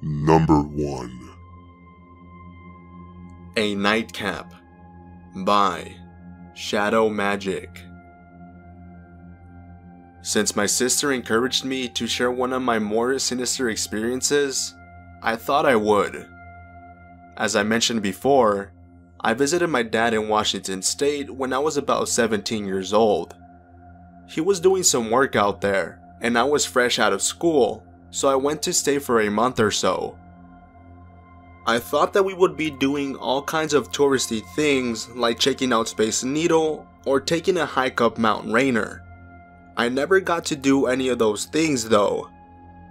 Number 1. A Nightcap by Shadow Magic. Since my sister encouraged me to share one of my more sinister experiences, I thought I would. As I mentioned before, I visited my dad in Washington State when I was about 17 years old. He was doing some work out there, and I was fresh out of school, so I went to stay for a month or so. I thought that we would be doing all kinds of touristy things like checking out Space Needle or taking a hike up Mount Rainier. I never got to do any of those things though.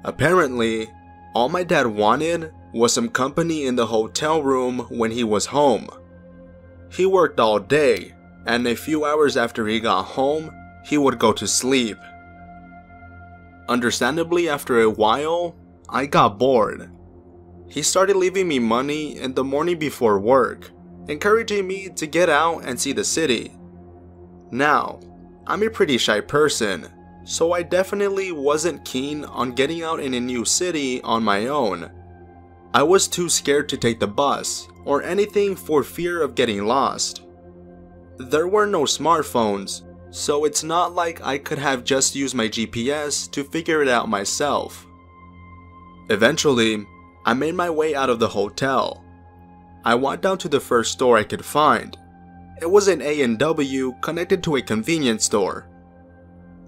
Apparently, all my dad wanted was some company in the hotel room when he was home. He worked all day, and a few hours after he got home, he would go to sleep. Understandably, after a while, I got bored. He started leaving me money in the morning before work, encouraging me to get out and see the city. Now, I'm a pretty shy person, so I definitely wasn't keen on getting out in a new city on my own. I was too scared to take the bus or anything for fear of getting lost. There were no smartphones, so it's not like I could have just used my GPS to figure it out myself. Eventually, I made my way out of the hotel. I walked down to the first store I could find. It was an A&W connected to a convenience store.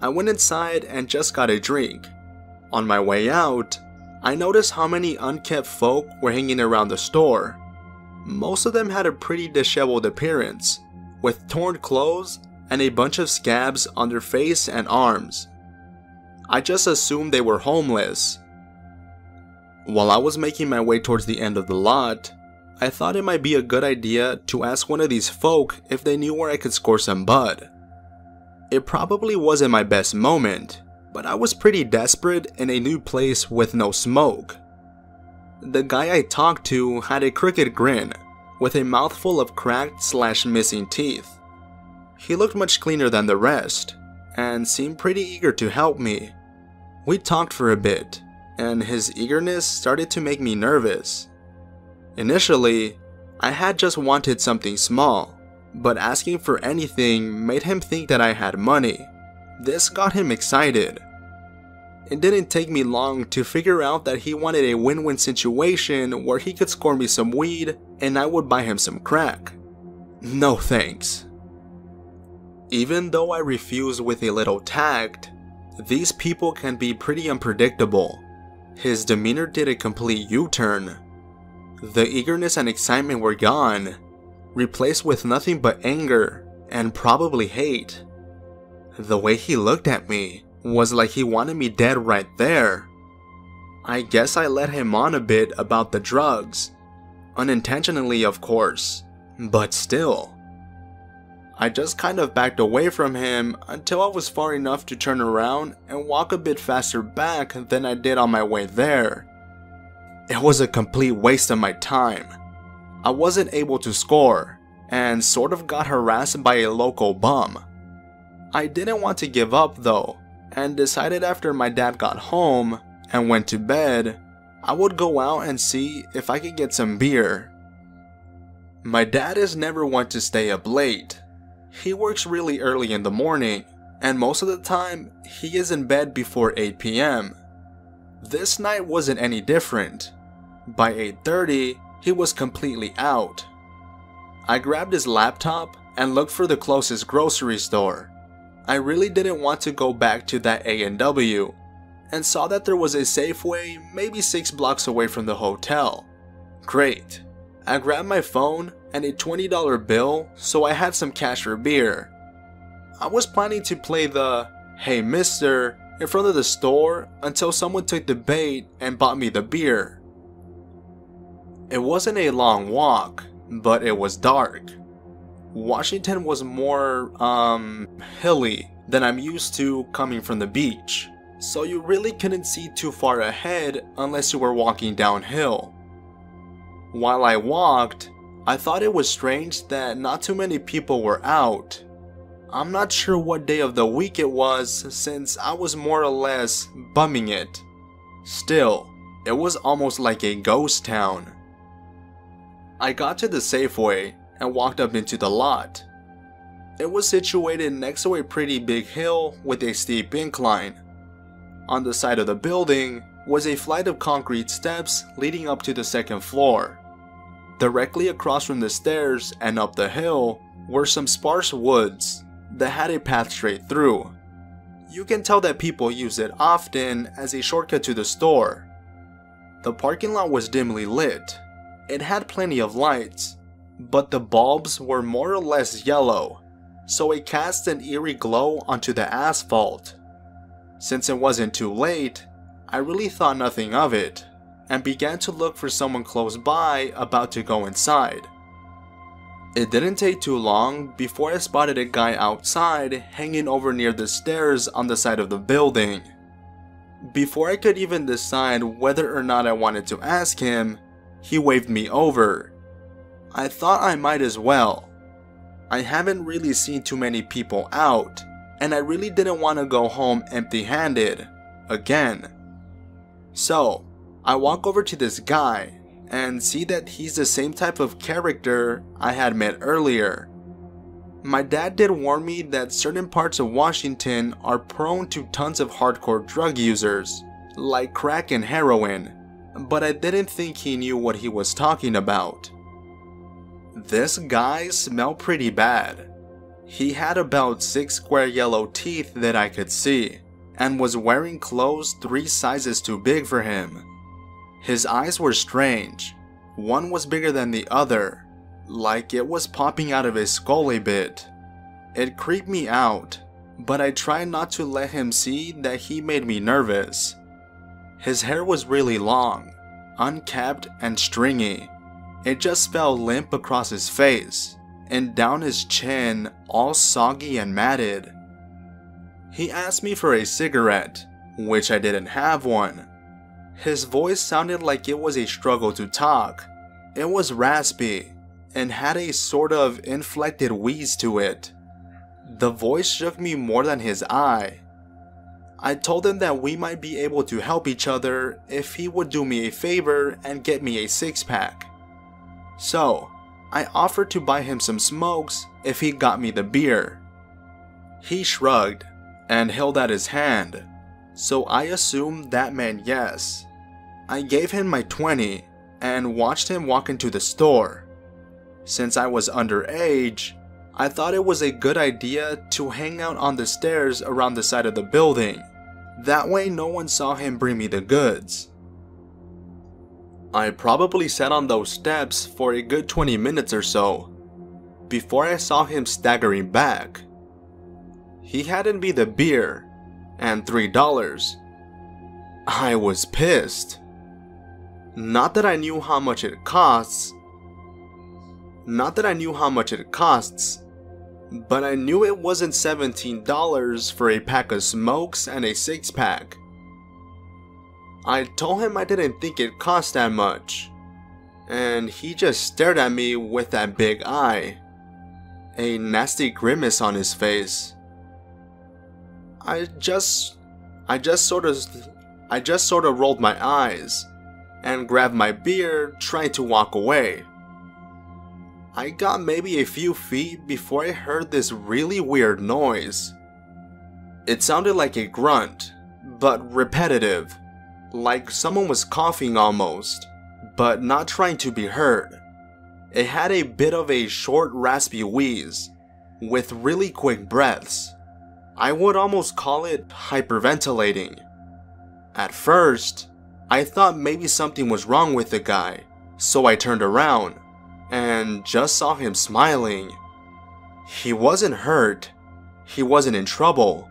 I went inside and just got a drink. On my way out, I noticed how many unkempt folk were hanging around the store. Most of them had a pretty disheveled appearance, with torn clothes and a bunch of scabs on their face and arms. I just assumed they were homeless. While I was making my way towards the end of the lot, I thought it might be a good idea to ask one of these folk if they knew where I could score some bud. It probably wasn't my best moment, but I was pretty desperate in a new place with no smoke. The guy I talked to had a crooked grin, with a mouthful of cracked/missing teeth. He looked much cleaner than the rest, and seemed pretty eager to help me. We talked for a bit, and his eagerness started to make me nervous. Initially, I had just wanted something small, but asking for anything made him think that I had money. This got him excited. It didn't take me long to figure out that he wanted a win-win situation where he could score me some weed and I would buy him some crack. No thanks. Even though I refused with a little tact, these people can be pretty unpredictable. His demeanor did a complete U-turn. The eagerness and excitement were gone, replaced with nothing but anger and probably hate. The way he looked at me was like he wanted me dead right there. I guess I let him on a bit about the drugs. Unintentionally, of course, but still. I just kind of backed away from him until I was far enough to turn around and walk a bit faster back than I did on my way there. It was a complete waste of my time. I wasn't able to score, and sort of got harassed by a local bum. I didn't want to give up though, and decided after my dad got home and went to bed, I would go out and see if I could get some beer. My dad is never one to stay up late. He works really early in the morning, and most of the time, he is in bed before 8 p.m. This night wasn't any different. By 8:30, he was completely out. I grabbed his laptop and looked for the closest grocery store. I really didn't want to go back to that A&W, and saw that there was a Safeway maybe 6 blocks away from the hotel. Great. I grabbed my phone and a $20 bill so I had some cash for beer. I was planning to play the "Hey mister" in front of the store until someone took the bait and bought me the beer. It wasn't a long walk, but it was dark. Washington was more, hilly than I'm used to coming from the beach, so you really couldn't see too far ahead unless you were walking downhill. While I walked, I thought it was strange that not too many people were out. I'm not sure what day of the week it was since I was more or less bumming it. Still, it was almost like a ghost town. I got to the Safeway and walked up into the lot. It was situated next to a pretty big hill with a steep incline. On the side of the building was a flight of concrete steps leading up to the second floor. Directly across from the stairs and up the hill were some sparse woods that had a path straight through. You can tell that people use it often as a shortcut to the store. The parking lot was dimly lit. It had plenty of lights, but the bulbs were more or less yellow, so it cast an eerie glow onto the asphalt. Since it wasn't too late, I really thought nothing of it, and began to look for someone close by about to go inside. It didn't take too long before I spotted a guy outside hanging over near the stairs on the side of the building. Before I could even decide whether or not I wanted to ask him, he waved me over. I thought I might as well. I haven't really seen too many people out, and I really didn't want to go home empty-handed again. So, I walk over to this guy and see that he's the same type of character I had met earlier. My dad did warn me that certain parts of Washington are prone to tons of hardcore drug users, like crack and heroin, but I didn't think he knew what he was talking about. This guy smelled pretty bad. He had about 6 square yellow teeth that I could see, and was wearing clothes 3 sizes too big for him. His eyes were strange. One was bigger than the other, like it was popping out of his skull a bit. It creeped me out, but I tried not to let him see that he made me nervous. His hair was really long, unkempt and stringy. It just fell limp across his face, and down his chin, all soggy and matted. He asked me for a cigarette, which I didn't have one. His voice sounded like it was a struggle to talk. It was raspy, and had a sort of inflected wheeze to it. The voice shook me more than his eye. I told him that we might be able to help each other if he would do me a favor and get me a 6-pack. So, I offered to buy him some smokes if he got me the beer. He shrugged and held out his hand, so I assumed that meant yes. I gave him my 20 and watched him walk into the store. Since I was underage, I thought it was a good idea to hang out on the stairs around the side of the building. That way no one saw him bring me the goods. I probably sat on those steps for a good 20 minutes or so, before I saw him staggering back. He handed me the beer and $3. I was pissed. Not that I knew how much it costs, but I knew it wasn't $17 for a pack of smokes and a 6-pack. I told him I didn't think it cost that much, and he just stared at me with that big eye, a nasty grimace on his face. I just sort of rolled my eyes and grabbed my beer, trying to walk away. I got maybe a few feet before I heard this really weird noise. It sounded like a grunt, but repetitive, like someone was coughing almost, but not trying to be heard. It had a bit of a short, raspy wheeze, with really quick breaths. I would almost call it hyperventilating. At first, I thought maybe something was wrong with the guy, so I turned around and just saw him smiling. He wasn't hurt. He wasn't in trouble.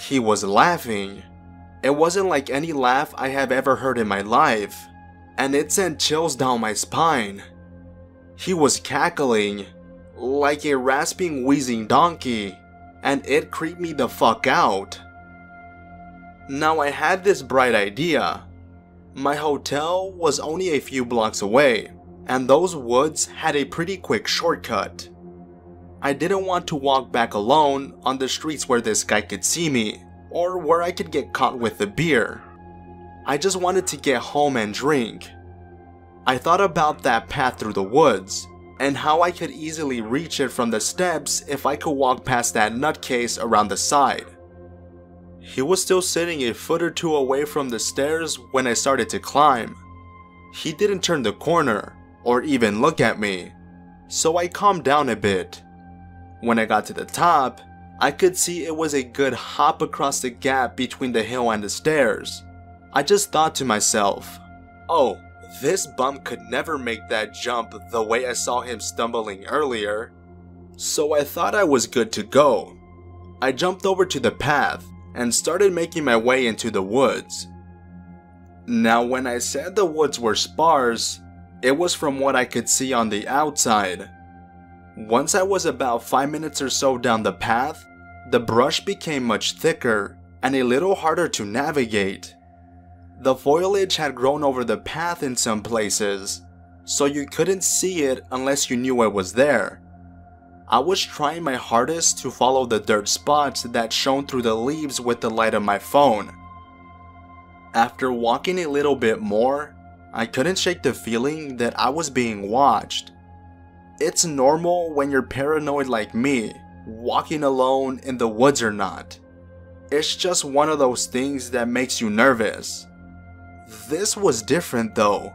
He was laughing. It wasn't like any laugh I have ever heard in my life, and it sent chills down my spine. He was cackling like a rasping, wheezing donkey. and it creeped me the fuck out. Now I had this bright idea. My hotel was only a few blocks away, and those woods had a pretty quick shortcut. I didn't want to walk back alone on the streets where this guy could see me, or where I could get caught with the beer. I just wanted to get home and drink. I thought about that path through the woods, and how I could easily reach it from the steps if I could walk past that nutcase around the side. He was still sitting a foot or two away from the stairs when I started to climb. He didn't turn the corner, or even look at me, so I calmed down a bit. When I got to the top, I could see it was a good hop across the gap between the hill and the stairs. I just thought to myself, oh, this bum could never make that jump the way I saw him stumbling earlier. So I thought I was good to go. I jumped over to the path and started making my way into the woods. Now when I said the woods were sparse, it was from what I could see on the outside. Once I was about 5 minutes or so down the path, the brush became much thicker and a little harder to navigate. The foliage had grown over the path in some places, so you couldn't see it unless you knew it was there. I was trying my hardest to follow the dirt spots that shone through the leaves with the light of my phone. After walking a little bit more, I couldn't shake the feeling that I was being watched. It's normal when you're paranoid like me, walking alone in the woods or not. It's just one of those things that makes you nervous. This was different though.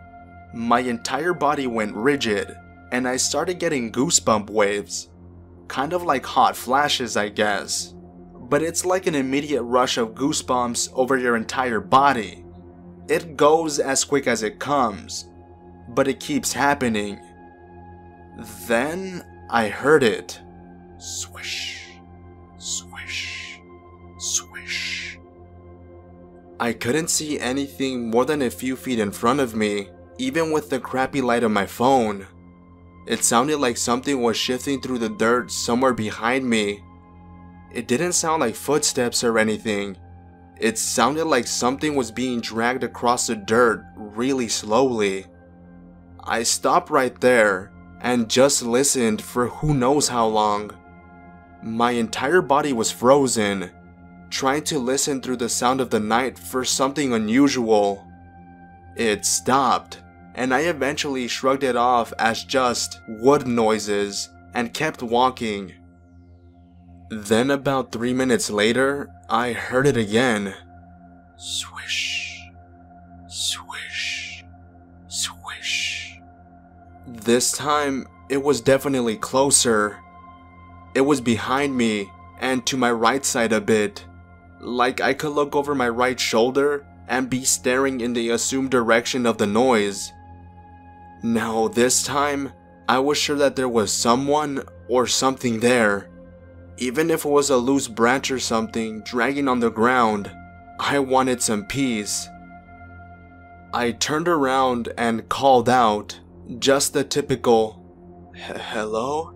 My entire body went rigid, and I started getting goosebump waves. Kind of like hot flashes, I guess. But it's like an immediate rush of goosebumps over your entire body. It goes as quick as it comes, but it keeps happening. Then I heard it. Swish, swish, swish. I couldn't see anything more than a few feet in front of me, even with the crappy light of my phone. It sounded like something was shifting through the dirt somewhere behind me. It didn't sound like footsteps or anything. It sounded like something was being dragged across the dirt really slowly. I stopped right there and just listened for who knows how long. My entire body was frozen, trying to listen through the sound of the night for something unusual. It stopped, and I eventually shrugged it off as just wood noises and kept walking. Then about 3 minutes later, I heard it again. Swish, swish, swish. This time, it was definitely closer. It was behind me and to my right side a bit. Like I could look over my right shoulder and be staring in the assumed direction of the noise. Now this time, I was sure that there was someone or something there. Even if it was a loose branch or something dragging on the ground, I wanted some peace. I turned around and called out, just the typical, hello?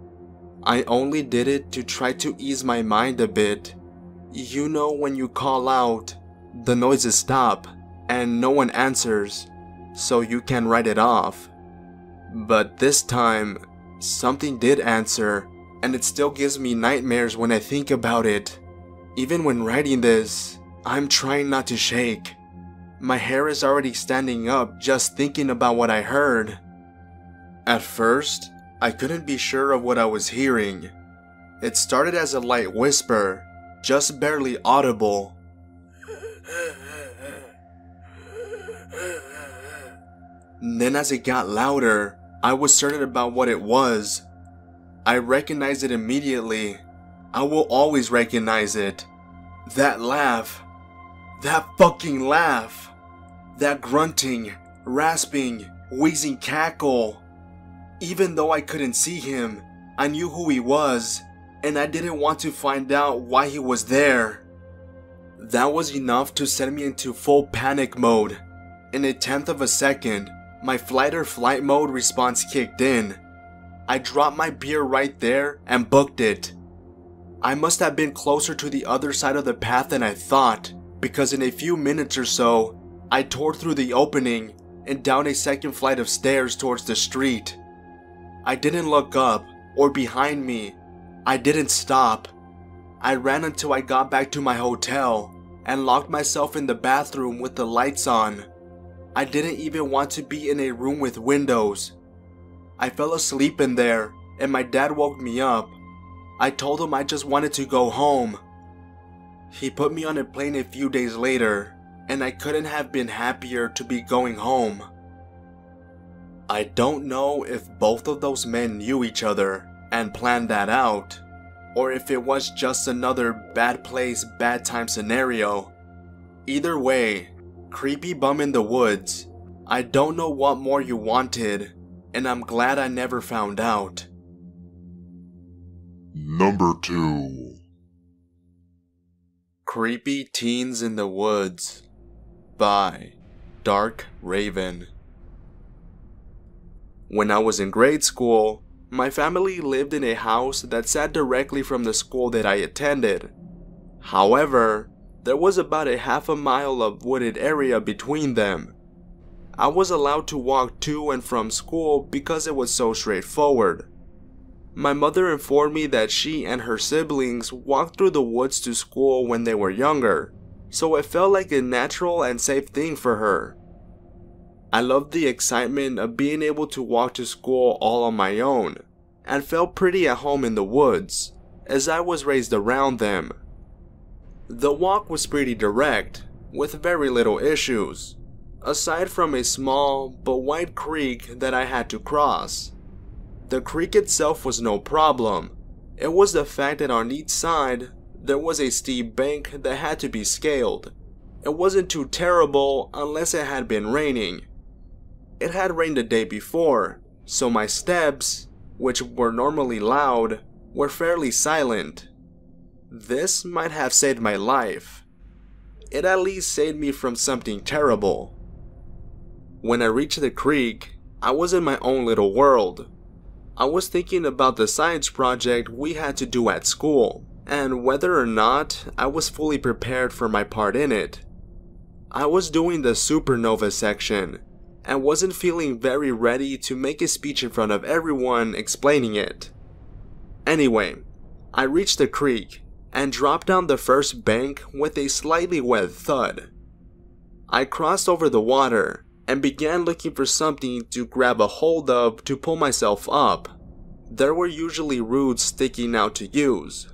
I only did it to try to ease my mind a bit. You know when you call out, the noises stop and no one answers, so you can write it off. But this time, something did answer, and it still gives me nightmares when I think about it. Even when writing this, I'm trying not to shake. My hair is already standing up just thinking about what I heard. At first, I couldn't be sure of what I was hearing. It started as a light whisper, just barely audible. Then as it got louder, I was certain about what it was. I recognized it immediately. I will always recognize it. That laugh. That fucking laugh. That grunting, rasping, wheezing cackle. Even though I couldn't see him, I knew who he was, and I didn't want to find out why he was there. That was enough to send me into full panic mode. In a tenth of a second, my flight or flight mode response kicked in. I dropped my beer right there and booked it. I must have been closer to the other side of the path than I thought, because in a few minutes or so, I tore through the opening and down a second flight of stairs towards the street. I didn't look up or behind me. I didn't stop. I ran until I got back to my hotel and locked myself in the bathroom with the lights on. I didn't even want to be in a room with windows. I fell asleep in there and my dad woke me up. I told him I just wanted to go home. He put me on a plane a few days later, and I couldn't have been happier to be going home. I don't know if both of those men knew each other and planned that out, or if it was just another bad place, bad time scenario. Either way, creepy bum in the woods. I don't know what more you wanted, and I'm glad I never found out. Number 2. Creepy Teens in the Woods by Dark Raven. When I was in grade school, my family lived in a house that sat directly from the school that I attended. However, there was about a half a mile of wooded area between them. I was allowed to walk to and from school because it was so straightforward. My mother informed me that she and her siblings walked through the woods to school when they were younger, so it felt like a natural and safe thing for her. I loved the excitement of being able to walk to school all on my own, and felt pretty at home in the woods, as I was raised around them. The walk was pretty direct, with very little issues, aside from a small but wide creek that I had to cross. The creek itself was no problem. It was the fact that on each side, there was a steep bank that had to be scaled. It wasn't too terrible unless it had been raining. It had rained the day before, so my steps, which were normally loud, were fairly silent. This might have saved my life. It at least saved me from something terrible. When I reached the creek, I was in my own little world. I was thinking about the science project we had to do at school, and whether or not I was fully prepared for my part in it. I was doing the supernova section, and wasn't feeling very ready to make a speech in front of everyone explaining it. Anyway, I reached the creek, and dropped down the first bank with a slightly wet thud. I crossed over the water, and began looking for something to grab a hold of to pull myself up. There were usually roots sticking out to use.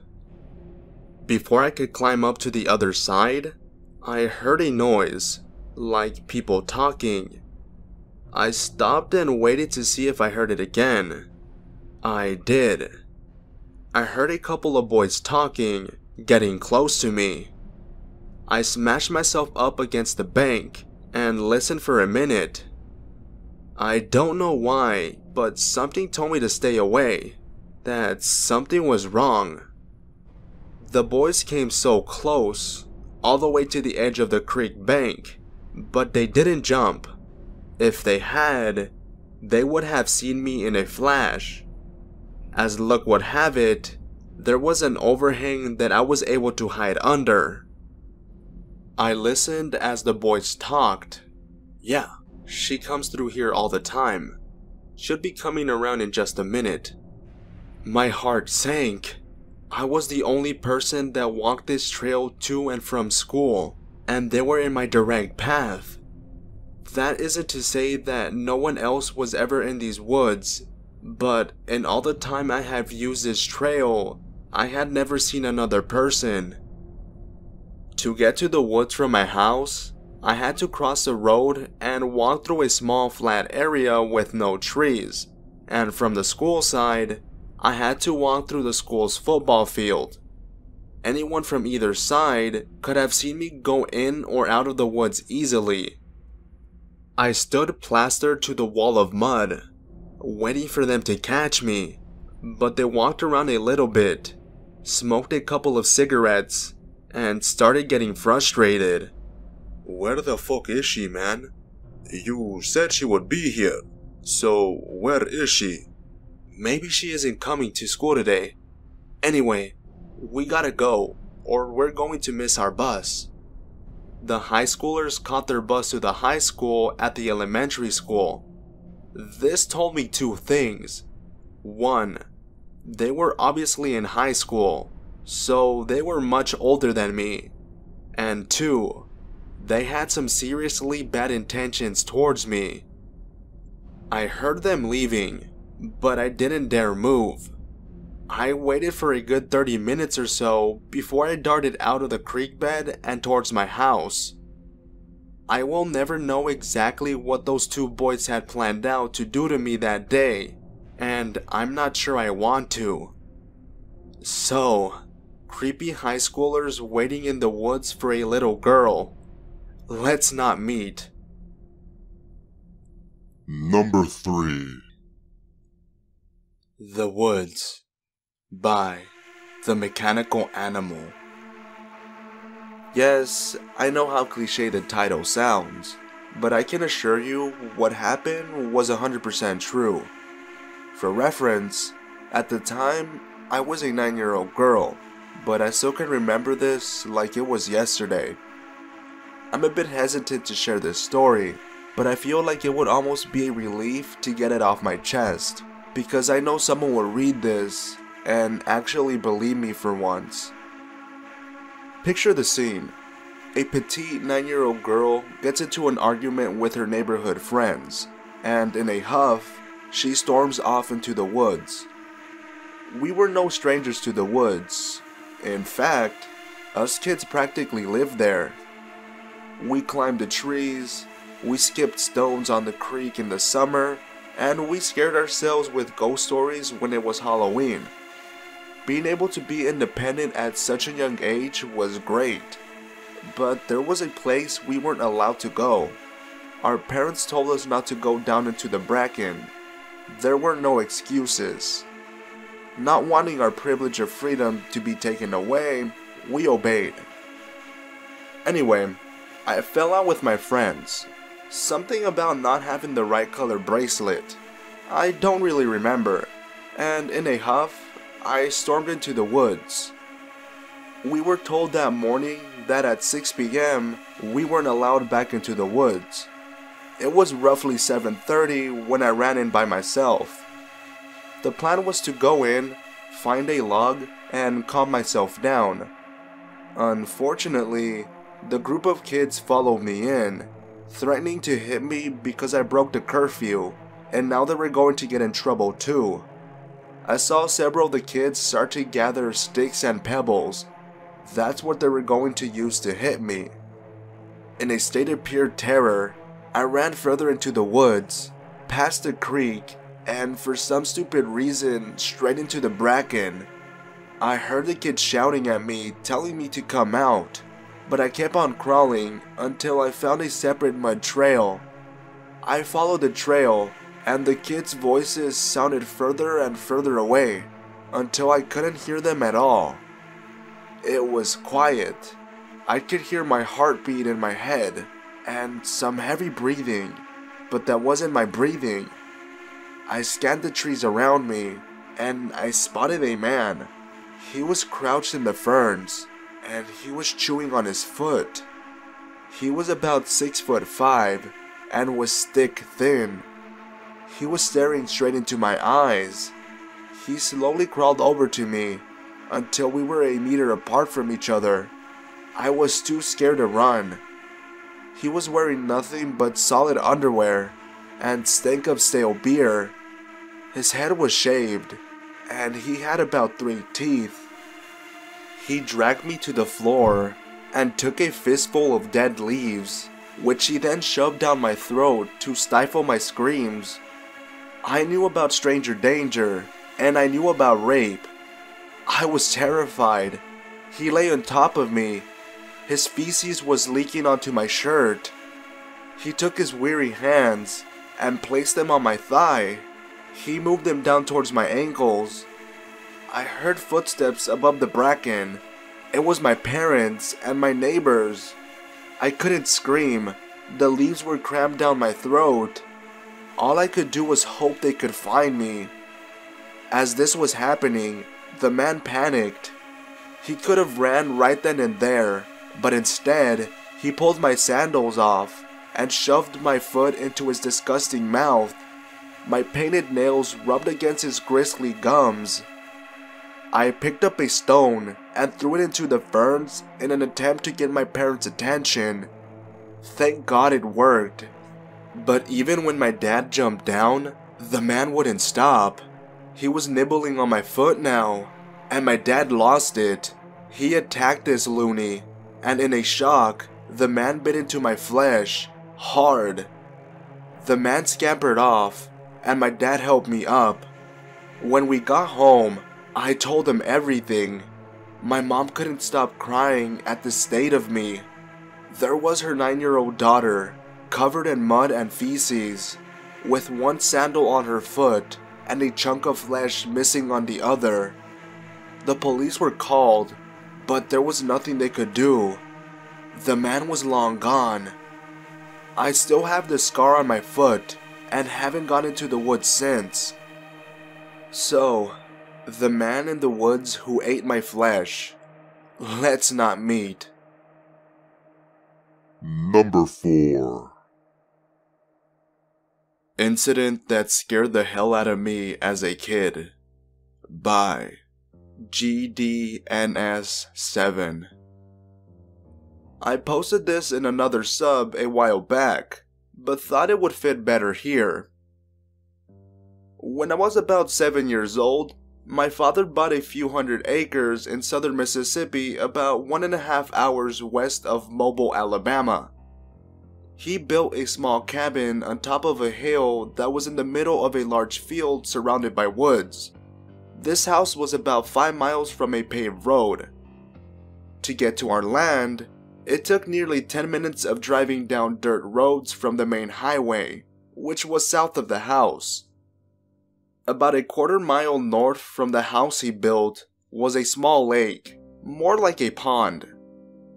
Before I could climb up to the other side, I heard a noise, like people talking. I stopped and waited to see if I heard it again. I did. I heard a couple of boys talking, getting close to me. I smashed myself up against the bank and listened for a minute. I don't know why, but something told me to stay away, that something was wrong. The boys came so close, all the way to the edge of the creek bank, but they didn't jump. If they had, they would have seen me in a flash. As luck would have it, there was an overhang that I was able to hide under. I listened as the boys talked. Yeah, she comes through here all the time. Should be coming around in just a minute. My heart sank. I was the only person that walked this trail to and from school, and they were in my direct path. That isn't to say that no one else was ever in these woods, but in all the time I have used this trail, I had never seen another person. To get to the woods from my house, I had to cross the road and walk through a small flat area with no trees, and from the school side, I had to walk through the school's football field. Anyone from either side could have seen me go in or out of the woods easily. I stood plastered to the wall of mud, waiting for them to catch me, but they walked around a little bit, smoked a couple of cigarettes, and started getting frustrated. Where the fuck is she, man? You said she would be here, so where is she? Maybe she isn't coming to school today. Anyway, We gotta go, or we're going to miss our bus." The high schoolers caught their bus to the high school at the elementary school. This told me two things. One, they were obviously in high school, so they were much older than me. And two, they had some seriously bad intentions towards me. I heard them leaving, but I didn't dare move. I waited for a good 30 minutes or so before I darted out of the creek bed and towards my house. I will never know exactly what those two boys had planned out to do to me that day, and I'm not sure I want to. So, creepy high schoolers waiting in the woods for a little girl. Let's not meet. Number 3. The Woods by The Mechanical Animal. Yes, I know how cliche the title sounds, but I can assure you what happened was 100% true. For reference, at the time, I was a 9-year-old girl, but I still can remember this like it was yesterday. I'm a bit hesitant to share this story, but I feel like it would almost be a relief to get it off my chest, because I know someone will read this and actually believe me for once. Picture the scene. A petite 9-year-old girl gets into an argument with her neighborhood friends, and in a huff, she storms off into the woods. We were no strangers to the woods. In fact, us kids practically lived there. We climbed the trees, we skipped stones on the creek in the summer, and we scared ourselves with ghost stories when it was Halloween. Being able to be independent at such a young age was great, but there was a place we weren't allowed to go. Our parents told us not to go down into the bracken. There were no excuses. Not wanting our privilege of freedom to be taken away, we obeyed. Anyway, I fell out with my friends. Something about not having the right color bracelet. I don't really remember, and in a huff, I stormed into the woods. We were told that morning that at 6 p.m. we weren't allowed back into the woods. It was roughly 7:30 when I ran in by myself. The plan was to go in, find a log, and calm myself down. Unfortunately, the group of kids followed me in, threatening to hit me because I broke the curfew, and now they were going to get in trouble too. I saw several of the kids start to gather sticks and pebbles. That's what they were going to use to hit me. In a state of pure terror, I ran further into the woods, past the creek, and for some stupid reason, straight into the bracken. I heard the kids shouting at me, telling me to come out, but I kept on crawling until I found a separate mud trail. I followed the trail, and the kids' voices sounded further and further away, until I couldn't hear them at all. It was quiet. I could hear my heartbeat in my head, and some heavy breathing, but that wasn't my breathing. I scanned the trees around me, and I spotted a man. He was crouched in the ferns, and he was chewing on his foot. He was about 6'5" and was stick thin. He was staring straight into my eyes. He slowly crawled over to me until we were a meter apart from each other. I was too scared to run. He was wearing nothing but solid underwear and stank of stale beer. His head was shaved, and he had about 3 teeth. He dragged me to the floor and took a fistful of dead leaves, which he then shoved down my throat to stifle my screams. I knew about stranger danger, and I knew about rape. I was terrified. He lay on top of me. His feces was leaking onto my shirt. He took his weary hands and placed them on my thigh. He moved them down towards my ankles. I heard footsteps above the bracken. It was my parents and my neighbors. I couldn't scream. The leaves were crammed down my throat. All I could do was hope they could find me. As this was happening, the man panicked. He could have ran right then and there, but instead, he pulled my sandals off and shoved my foot into his disgusting mouth. My painted nails rubbed against his grisly gums. I picked up a stone and threw it into the ferns in an attempt to get my parents' attention. Thank God it worked. But even when my dad jumped down, the man wouldn't stop. He was nibbling on my foot now, and my dad lost it. He attacked this loony, and in a shock, the man bit into my flesh, hard. The man scampered off, and my dad helped me up. When we got home, I told him everything. My mom couldn't stop crying at the state of me. There was her 9-year-old daughter, covered in mud and feces, with one sandal on her foot and a chunk of flesh missing on the other. The police were called, but there was nothing they could do. The man was long gone. I still have the scar on my foot and haven't gone into the woods since. So, the man in the woods who ate my flesh, let's not meet. Number 4. Incident that scared the hell out of me as a kid, by GDNS7. I posted this in another sub a while back, but thought it would fit better here. When I was about 7 years old, my father bought a few hundred acres in southern Mississippi about 1.5 hours west of Mobile, Alabama. He built a small cabin on top of a hill that was in the middle of a large field surrounded by woods. This house was about 5 miles from a paved road. To get to our land, it took nearly 10 minutes of driving down dirt roads from the main highway, which was south of the house. About a 1/4 mile north from the house he built was a small lake, more like a pond.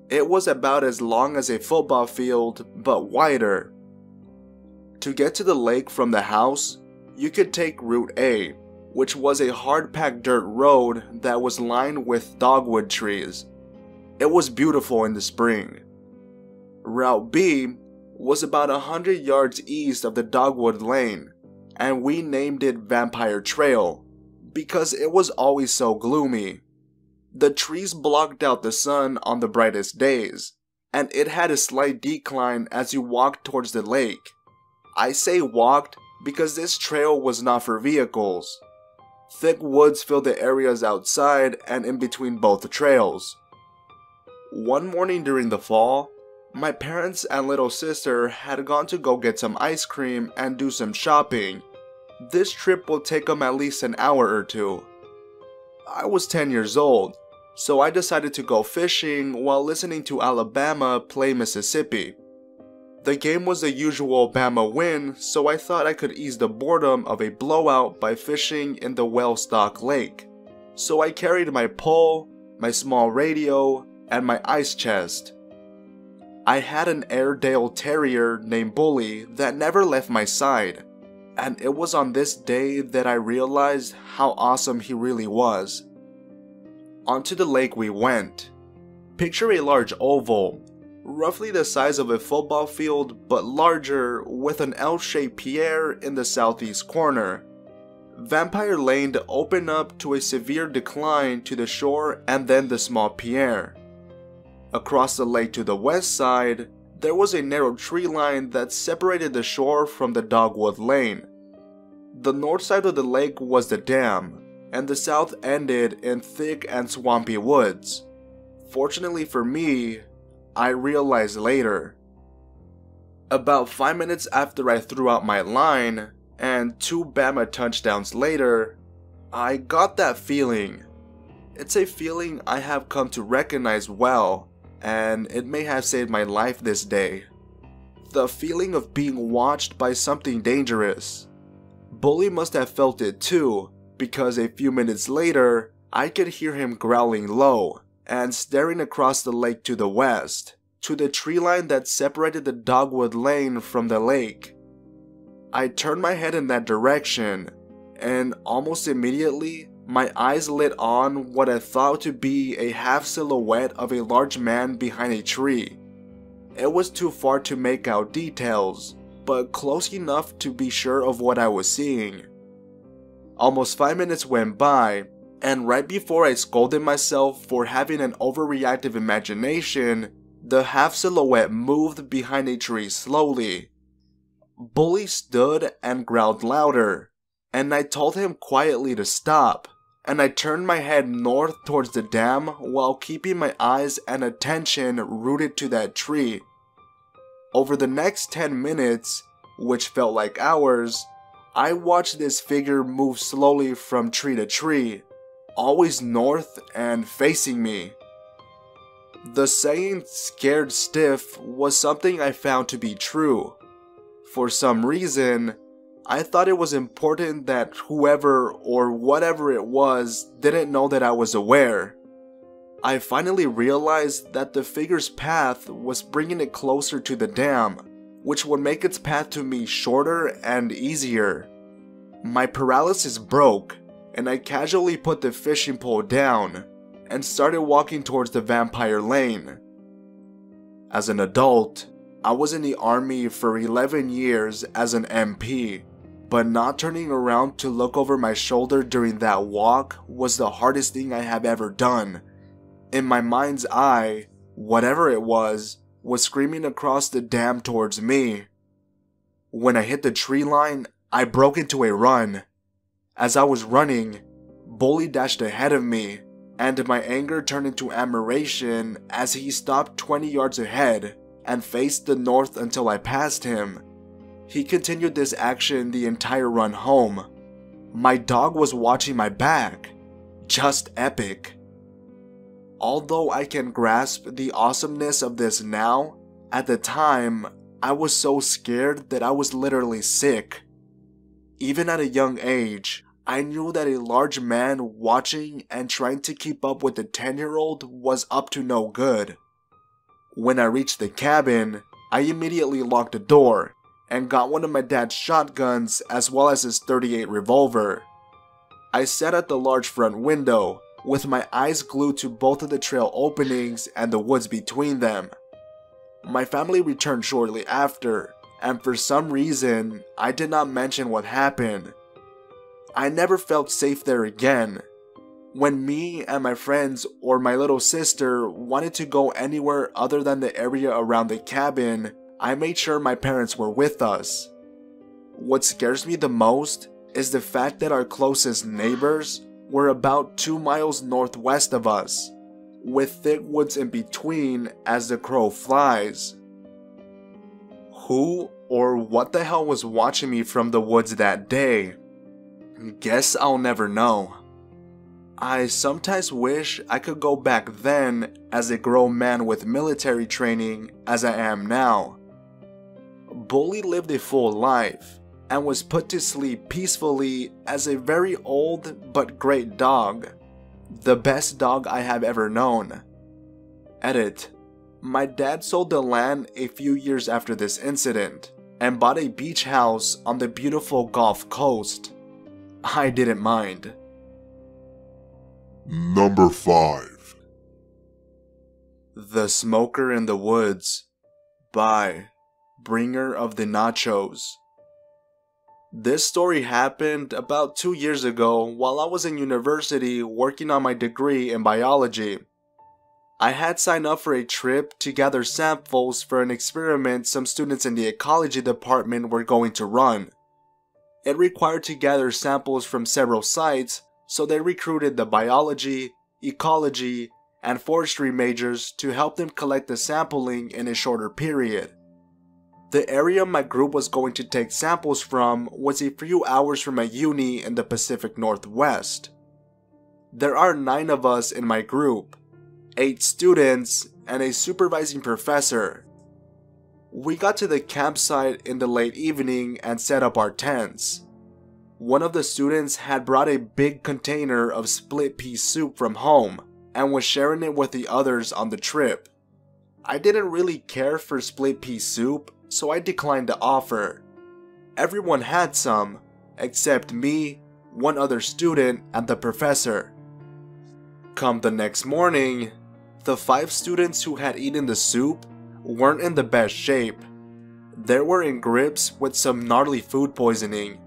It was about as long as a football field, but wider. To get to the lake from the house, you could take Route A, which was a hard-packed dirt road that was lined with dogwood trees. It was beautiful in the spring. Route B was about 100 yards east of the dogwood lane, and we named it Vampire Trail because it was always so gloomy. The trees blocked out the sun on the brightest days, and it had a slight decline as you walked towards the lake. I say walked because this trail was not for vehicles. Thick woods filled the areas outside and in between both trails. One morning during the fall, my parents and little sister had gone to go get some ice cream and do some shopping. This trip will take them at least an hour or two. I was 10 years old, so I decided to go fishing while listening to Alabama play Mississippi. The game was the usual Bama win, so I thought I could ease the boredom of a blowout by fishing in the well-stocked lake. So I carried my pole, my small radio, and my ice chest. I had an Airedale Terrier named Bully that never left my side, and it was on this day that I realized how awesome he really was. Onto the lake we went. Picture a large oval, roughly the size of a football field but larger, with an L-shaped pier in the southeast corner. Vampire Lane opened up to a severe decline to the shore and then the small pier. Across the lake to the west side, there was a narrow tree line that separated the shore from the dogwood lane. The north side of the lake was the dam, and the south ended in thick and swampy woods. Fortunately for me, I realized later. About 5 minutes after I threw out my line, and 2 Bama touchdowns later, I got that feeling. It's a feeling I have come to recognize well, and it may have saved my life this day. The feeling of being watched by something dangerous. Bully must have felt it too, because a few minutes later, I could hear him growling low and staring across the lake to the west, to the tree line that separated the dogwood lane from the lake. I turned my head in that direction, and almost immediately, my eyes lit on what I thought to be a half silhouette of a large man behind a tree. It was too far to make out details, but close enough to be sure of what I was seeing. Almost 5 minutes went by, and right before I scolded myself for having an overreactive imagination, the half silhouette moved behind a tree slowly. Bully stood and growled louder, and I told him quietly to stop, and I turned my head north towards the dam while keeping my eyes and attention rooted to that tree. Over the next 10 minutes, which felt like hours, I watched this figure move slowly from tree to tree, always north and facing me. The saying "scared stiff" was something I found to be true. For some reason, I thought it was important that whoever or whatever it was didn't know that I was aware. I finally realized that the figure's path was bringing it closer to the dam, which would make its path to me shorter and easier. My paralysis broke, and I casually put the fishing pole down and started walking towards the vampire lane. As an adult, I was in the army for 11 years as an MP, but not turning around to look over my shoulder during that walk was the hardest thing I have ever done. In my mind's eye, whatever it was screaming across the dam towards me. When I hit the tree line, I broke into a run. As I was running, Bully dashed ahead of me, and my anger turned into admiration as he stopped 20 yards ahead and faced the north until I passed him. He continued this action the entire run home. My dog was watching my back. Just epic. Although I can grasp the awesomeness of this now, at the time, I was so scared that I was literally sick. Even at a young age, I knew that a large man watching and trying to keep up with a 10-year-old was up to no good. When I reached the cabin, I immediately locked the door and got one of my dad's shotguns as well as his .38 revolver. I sat at the large front window with my eyes glued to both of the trail openings and the woods between them. My family returned shortly after, and for some reason, I did not mention what happened. I never felt safe there again. When me and my friends or my little sister wanted to go anywhere other than the area around the cabin, I made sure my parents were with us. What scares me the most is the fact that our closest neighbors were about 2 miles northwest of us, with thick woods in between as the crow flies. Who or what the hell was watching me from the woods that day? Guess I'll never know. I sometimes wish I could go back then as a grown man with military training as I am now. Bully lived a full life and was put to sleep peacefully as a very old but great dog. The best dog I have ever known. Edit. My dad sold the land a few years after this incident and bought a beach house on the beautiful Gulf Coast. I didn't mind. Number 5. The Smoker in the Woods by Bringer of the Nachos. This story happened about 2 years ago while I was in university working on my degree in biology. I had signed up for a trip to gather samples for an experiment some students in the ecology department were going to run. It required to gather samples from several sites, so they recruited the biology, ecology, and forestry majors to help them collect the sampling in a shorter period. The area my group was going to take samples from was a few hours from a uni in the Pacific Northwest. There are 9 of us in my group, 8 students, and a supervising professor. We got to the campsite in the late evening and set up our tents. One of the students had brought a big container of split pea soup from home and was sharing it with the others on the trip. I didn't really care for split pea soup, so I declined the offer. Everyone had some, except me, one other student, and the professor. Come the next morning, the 5 students who had eaten the soup weren't in the best shape. They were in grips with some gnarly food poisoning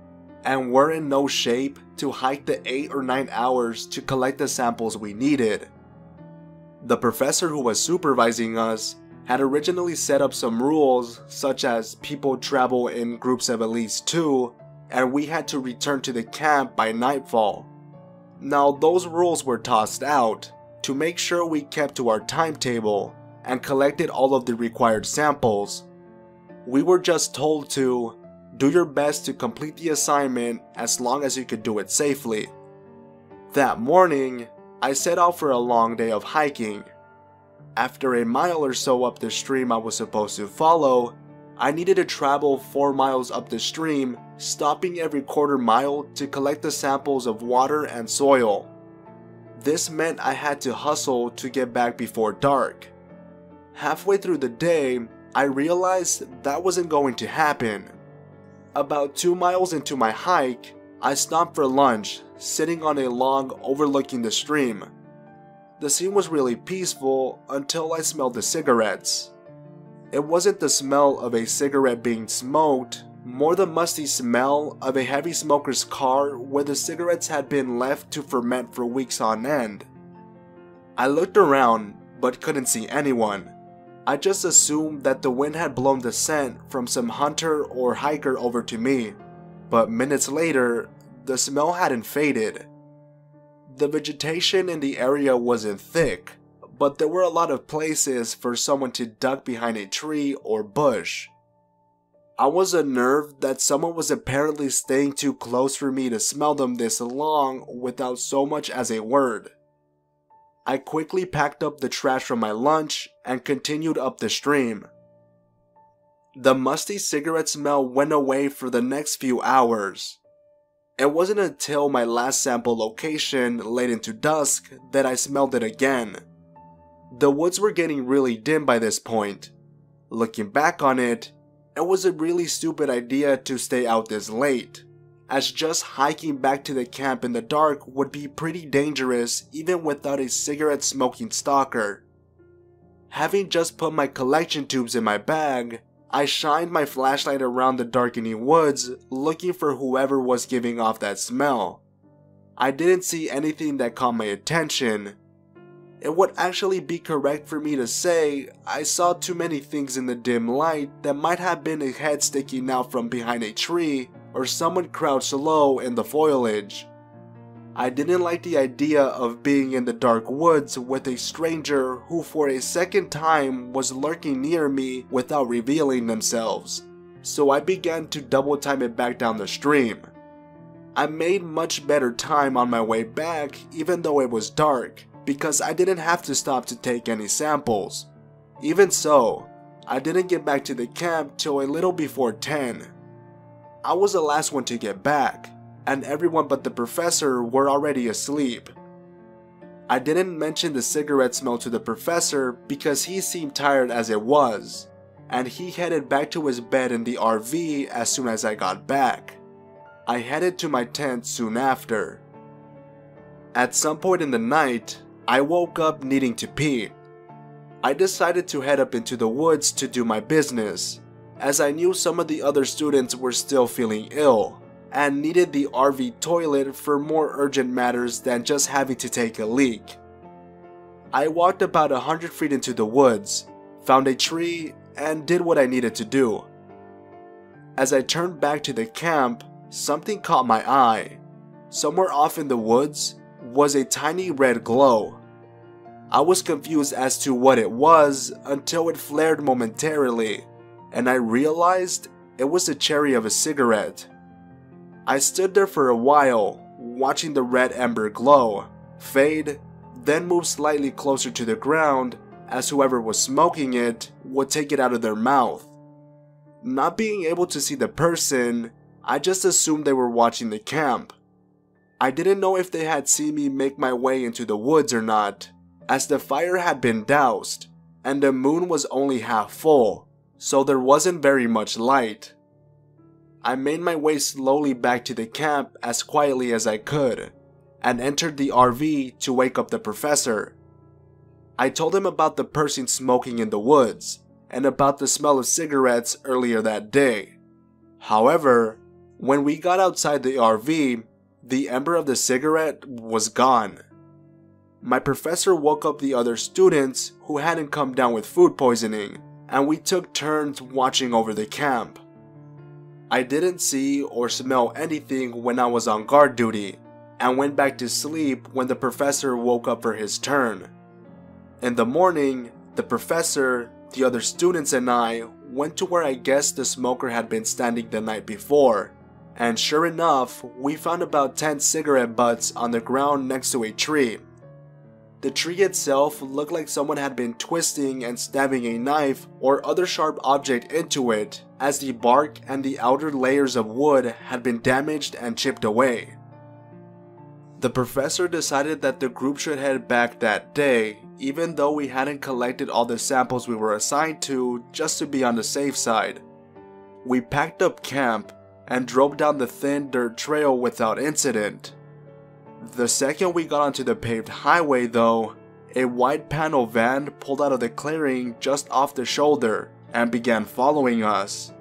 and were in no shape to hike the 8 or 9 hours to collect the samples we needed. The professor who was supervising us had originally set up some rules, such as people travel in groups of at least 2, and we had to return to the camp by nightfall. Now those rules were tossed out to make sure we kept to our timetable and collected all of the required samples. We were just told to do your best to complete the assignment as long as you could do it safely. That morning, I set out for a long day of hiking. After a mile or so up the stream I was supposed to follow, I needed to travel 4 miles up the stream, stopping every quarter mile to collect the samples of water and soil. This meant I had to hustle to get back before dark. Halfway through the day, I realized that wasn't going to happen. About 2 miles into my hike, I stopped for lunch, sitting on a log overlooking the stream. The scene was really peaceful until I smelled the cigarettes. It wasn't the smell of a cigarette being smoked, more the musty smell of a heavy smoker's car where the cigarettes had been left to ferment for weeks on end. I looked around but couldn't see anyone. I just assumed that the wind had blown the scent from some hunter or hiker over to me, but minutes later, the smell hadn't faded. The vegetation in the area wasn't thick, but there were a lot of places for someone to duck behind a tree or bush. I was unnerved that someone was apparently staying too close for me to smell them this long without so much as a word. I quickly packed up the trash from my lunch and continued up the stream. The musty cigarette smell went away for the next few hours. It wasn't until my last sample location late into dusk that I smelled it again. The woods were getting really dim by this point. Looking back on it, it was a really stupid idea to stay out this late, as just hiking back to the camp in the dark would be pretty dangerous even without a cigarette smoking stalker. Having just put my collection tubes in my bag, I shined my flashlight around the darkening woods looking for whoever was giving off that smell. I didn't see anything that caught my attention. It would actually be correct for me to say I saw too many things in the dim light that might have been a head sticking out from behind a tree or someone crouched low in the foliage. I didn't like the idea of being in the dark woods with a stranger who for a second time was lurking near me without revealing themselves, so I began to double time it back down the stream. I made much better time on my way back even though it was dark, because I didn't have to stop to take any samples. Even so, I didn't get back to the camp till a little before 10. I was the last one to get back, and everyone but the professor were already asleep. I didn't mention the cigarette smell to the professor because he seemed tired as it was, and he headed back to his bed in the RV as soon as I got back. I headed to my tent soon after. At some point in the night, I woke up needing to pee. I decided to head up into the woods to do my business, as I knew some of the other students were still feeling ill and needed the RV toilet for more urgent matters than just having to take a leak. I walked about 100 feet into the woods, found a tree, and did what I needed to do. As I turned back to the camp, something caught my eye. Somewhere off in the woods was a tiny red glow. I was confused as to what it was until it flared momentarily, and I realized it was the cherry of a cigarette. I stood there for a while, watching the red ember glow, fade, then move slightly closer to the ground as whoever was smoking it would take it out of their mouth. Not being able to see the person, I just assumed they were watching the camp. I didn't know if they had seen me make my way into the woods or not, as the fire had been doused, and the moon was only half full, so there wasn't very much light. I made my way slowly back to the camp as quietly as I could, and entered the RV to wake up the professor. I told him about the person smoking in the woods, and about the smell of cigarettes earlier that day. However, when we got outside the RV, the ember of the cigarette was gone. My professor woke up the other students who hadn't come down with food poisoning, and we took turns watching over the camp. I didn't see or smell anything when I was on guard duty, and went back to sleep when the professor woke up for his turn. In the morning, the professor, the other students, and I went to where I guessed the smoker had been standing the night before, and sure enough, we found about 10 cigarette butts on the ground next to a tree. The tree itself looked like someone had been twisting and stabbing a knife or other sharp object into it, as the bark and the outer layers of wood had been damaged and chipped away. The professor decided that the group should head back that day, even though we hadn't collected all the samples we were assigned to, just to be on the safe side. We packed up camp and drove down the thin dirt trail without incident. The second we got onto the paved highway though, a wide panel van pulled out of the clearing just off the shoulder and began following us.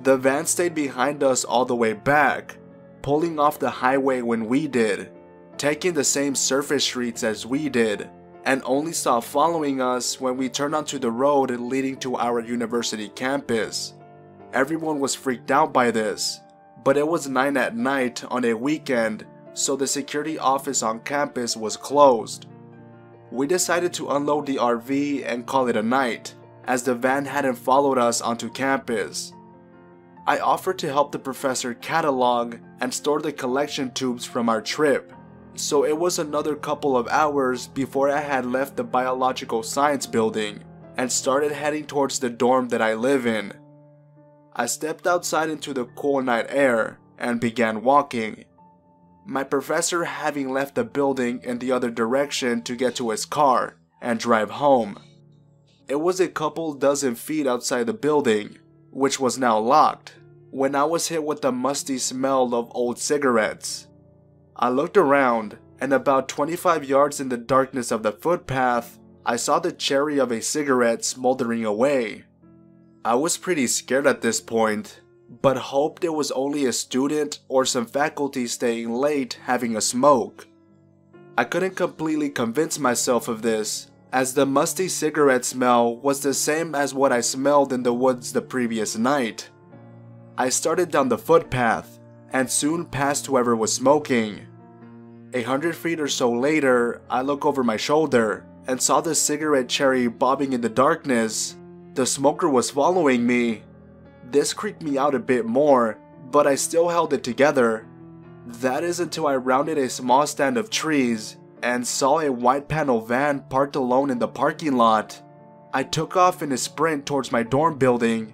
The van stayed behind us all the way back, pulling off the highway when we did, taking the same surface streets as we did, and only stopped following us when we turned onto the road leading to our university campus. Everyone was freaked out by this, but it was 9 at night on a weekend, so the security office on campus was closed. We decided to unload the RV and call it a night, as the van hadn't followed us onto campus. I offered to help the professor catalog and store the collection tubes from our trip, so it was another couple of hours before I had left the biological science building and started heading towards the dorm that I live in. I stepped outside into the cool night air and began walking, my professor having left the building in the other direction to get to his car and drive home. It was a couple dozen feet outside the building, which was now locked, when I was hit with the musty smell of old cigarettes. I looked around, and about 25 yards in the darkness of the footpath, I saw the cherry of a cigarette smoldering away. I was pretty scared at this point, but hoped it was only a student or some faculty staying late having a smoke. I couldn't completely convince myself of this, as the musty cigarette smell was the same as what I smelled in the woods the previous night. I started down the footpath, and soon passed whoever was smoking. 100 feet or so later, I look over my shoulder, and saw the cigarette cherry bobbing in the darkness. The smoker was following me. This creeped me out a bit more, but I still held it together. That is until I rounded a small stand of trees and saw a white panel van parked alone in the parking lot. I took off in a sprint towards my dorm building.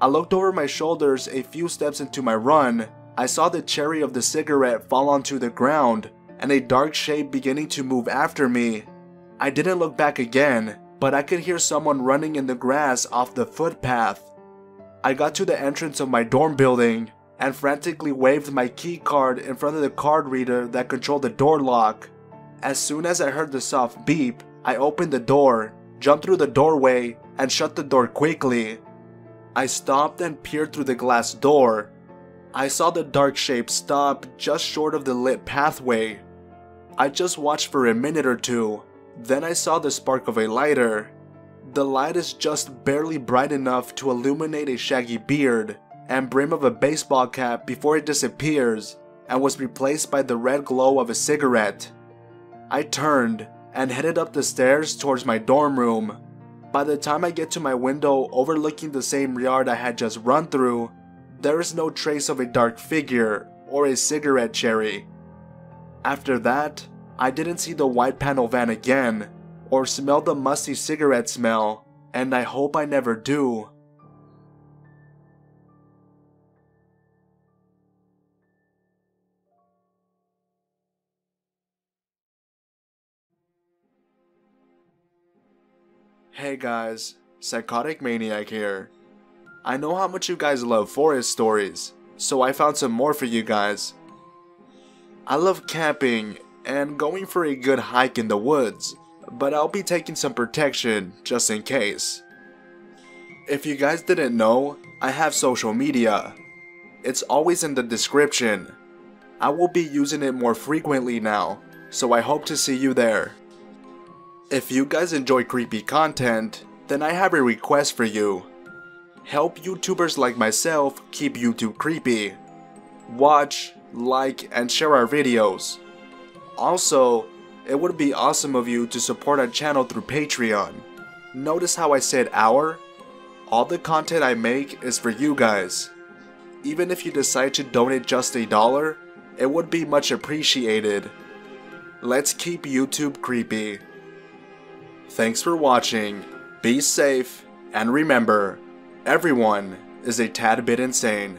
I looked over my shoulders a few steps into my run. I saw the cherry of the cigarette fall onto the ground and a dark shape beginning to move after me. I didn't look back again, but I could hear someone running in the grass off the footpath. I got to the entrance of my dorm building and frantically waved my key card in front of the card reader that controlled the door lock. As soon as I heard the soft beep, I opened the door, jumped through the doorway, and shut the door quickly. I stopped and peered through the glass door. I saw the dark shape stop just short of the lit pathway. I just watched for a minute or two, then I saw the spark of a lighter. The light is just barely bright enough to illuminate a shaggy beard and brim of a baseball cap before it disappears and was replaced by the red glow of a cigarette. I turned and headed up the stairs towards my dorm room. By the time I get to my window overlooking the same yard I had just run through, there is no trace of a dark figure or a cigarette cherry. After that, I didn't see the white panel van again, or smell the musty cigarette smell, and I hope I never do. Hey guys, Psychotic Maniac here. I know how much you guys love forest stories, so I found some more for you guys. I love camping and going for a good hike in the woods, but I'll be taking some protection just in case. If you guys didn't know, I have social media. It's always in the description. I will be using it more frequently now, so I hope to see you there. If you guys enjoy creepy content, then I have a request for you. Help YouTubers like myself keep YouTube creepy. Watch, like, and share our videos. Also, it would be awesome of you to support our channel through Patreon. Notice how I said our? All the content I make is for you guys. Even if you decide to donate just $1, it would be much appreciated. Let's keep YouTube creepy. Thanks for watching, be safe, and remember, everyone is a tad bit insane.